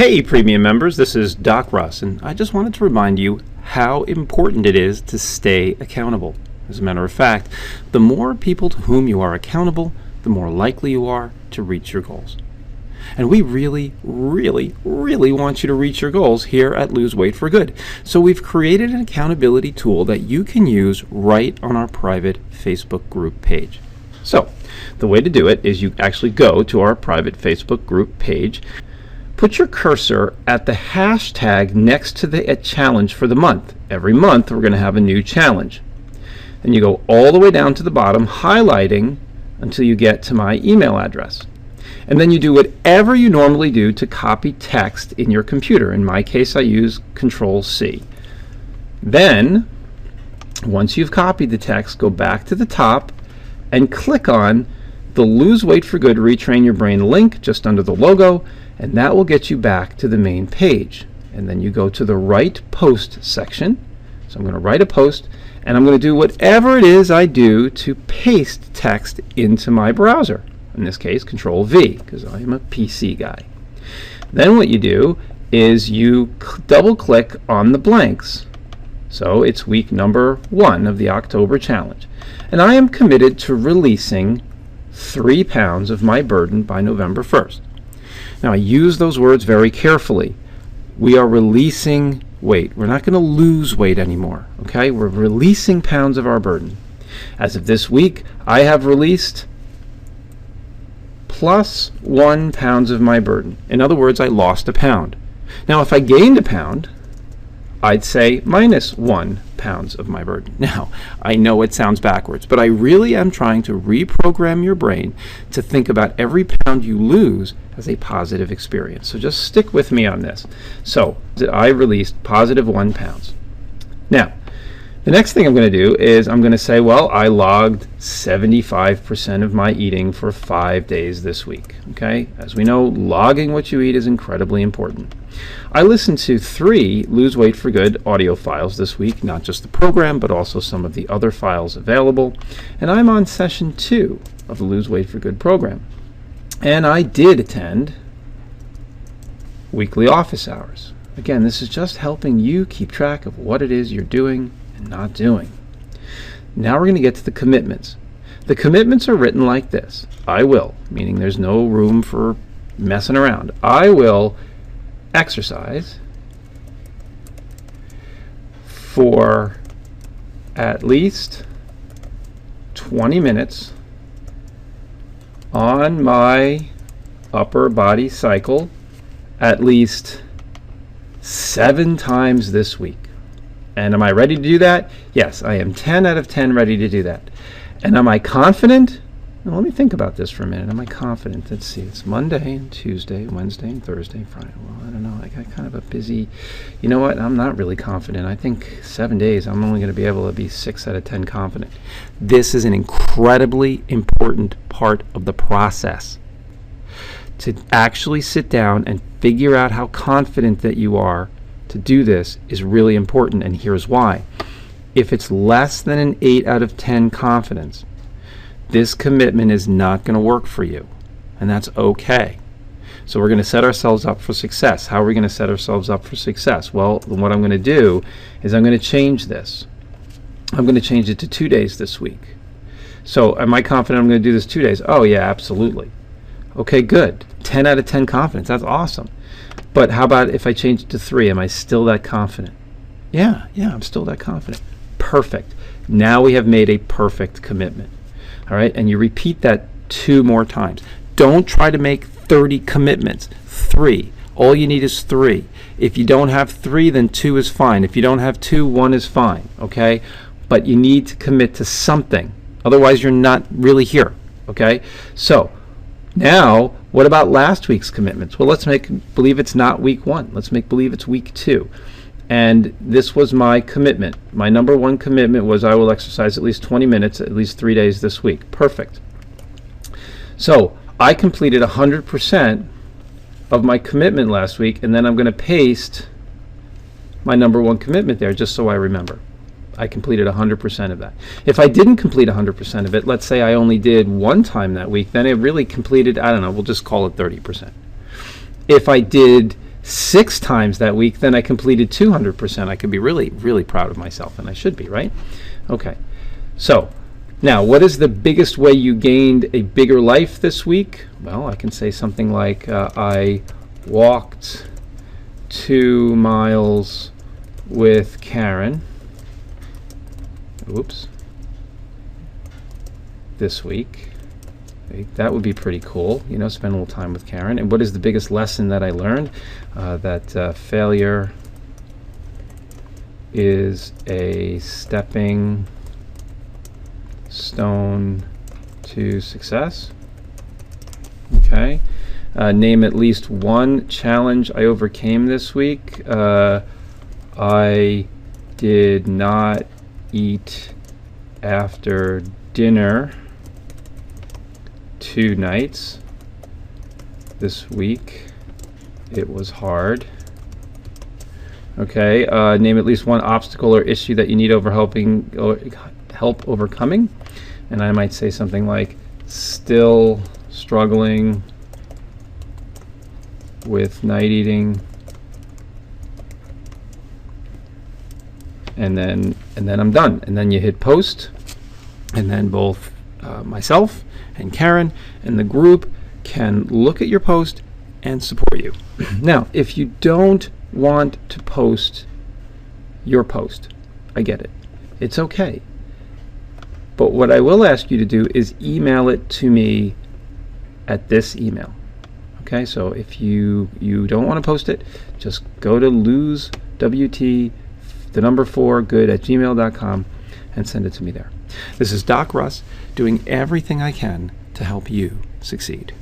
Hey premium members, this is Doc Russ, and I just wanted to remind you how important it is to stay accountable. As a matter of fact, the more people to whom you are accountable, the more likely you are to reach your goals. And we really want you to reach your goals here at Lose Weight for Good. So we've created an accountability tool that you can use right on our private Facebook group page. So the way to do it is you actually go to our private Facebook group page. Put your cursor at the hashtag next to the challenge for the month. Every month we're going to have a new challenge. Then you go all the way down to the bottom, highlighting until you get to my email address. And then you do whatever you normally do to copy text in your computer. In my case, I use Control-C. Then, once you've copied the text, go back to the top and click on the Lose Weight for Good Retrain Your Brain link just under the logo, and that will get you back to the main page. And then you go to the Write Post section. So I'm going to write a post, and I'm going to do whatever it is I do to paste text into my browser. In this case, Control-V, because I am a PC guy. Then what you do is you double-click on the blanks. So it's week number 1 of the October challenge. And I am committed to releasing 3 pounds of my burden by November 1st. Now I use those words very carefully. We are releasing weight. We're not going to lose weight anymore. Okay? We're releasing pounds of our burden. As of this week, I have released +1 pounds of my burden. In other words, I lost a pound. Now if I gained a pound, I'd say -1 pounds of my burden. Now, I know it sounds backwards, but I really am trying to reprogram your brain to think about every pound you lose as a positive experience. So just stick with me on this. So I released +1 pounds. Now, the next thing I'm going to do is I'm going to say, well, I logged 75% of my eating for 5 days this week. Okay? As we know, logging what you eat is incredibly important. I listened to 3 Lose Weight for Good audio files this week, not just the program, but also some of the other files available. And I'm on session 2 of the Lose Weight for Good program. And I did attend weekly office hours. Again, this is just helping you keep track of what it is you're doing and not doing. Now we're going to get to the commitments. The commitments are written like this. I will, meaning there's no room for messing around. I will exercise for at least 20 minutes on my upper body cycle at least 7 times this week. And am I ready to do that? Yes, I am 10 out of 10 ready to do that. And am I confident? Now, let me think about this for a minute. Am I confident? Let's see. It's Monday and Tuesday, Wednesday and Thursday, Friday. Well, I don't know. I got kind of a busy... You know what? I'm not really confident. I think 7 days, I'm only going to be able to be 6 out of 10 confident. This is an incredibly important part of the process. To actually sit down and figure out how confident that you are to do this is really important, and here's why. If it's less than an 8 out of 10 confidence, this commitment is not going to work for you, and that's okay. So we're going to set ourselves up for success. How are we going to set ourselves up for success? Well, what I'm going to do is I'm going to change this. I'm going to change it to 2 days this week. So am I confident I'm going to do this 2 days? Oh yeah, absolutely. Okay, good. 10 out of 10 confidence. That's awesome. But how about if I change it to 3? Am I still that confident? Yeah, I'm still that confident. Perfect. Now we have made a perfect commitment. All right, and you repeat that 2 more times. Don't try to make 30 commitments. 3. All you need is 3. If you don't have 3, then 2 is fine. If you don't have 2, 1 is fine. Okay, but you need to commit to something. Otherwise, you're not really here. Okay, so now what about last week's commitments? Well, let's make believe it's not week 1. Let's make believe it's week 2. And this was my commitment. My number 1 commitment was I will exercise at least 20 minutes, at least 3 days this week. Perfect. So I completed 100% of my commitment last week, and then I'm going to paste my number 1 commitment there just so I remember. I completed 100% of that. If I didn't complete 100% of it, let's say I only did 1 time that week, then it really completed, I don't know, we'll just call it 30%. If I did 6 times that week, then I completed 200%. I could be really, really proud of myself, and I should be, right? Okay. So, now, what is the biggest way you gained a bigger life this week? Well, I can say something like, I walked 2 miles with Karen. Oops. This week. That would be pretty cool, you know, spend a little time with Karen. And what is the biggest lesson that I learned? That failure is a stepping stone to success. Okay. Name at least one challenge I overcame this week. I did not eat after dinner 2 nights this week. It was hard. Okay, name at least one obstacle or issue that you need help overcoming. And I might say something like, still struggling with night eating. And then I'm done. And then you hit post, and then both myself and Karen and the group can look at your post and support you. Now, if you don't want to post your post, I get it. It's okay. But what I will ask you to do is email it to me at this email. Okay, so if you don't want to post it, just go to losewt4good@gmail.com and send it to me there. This is Doc Russ doing everything I can to help you succeed.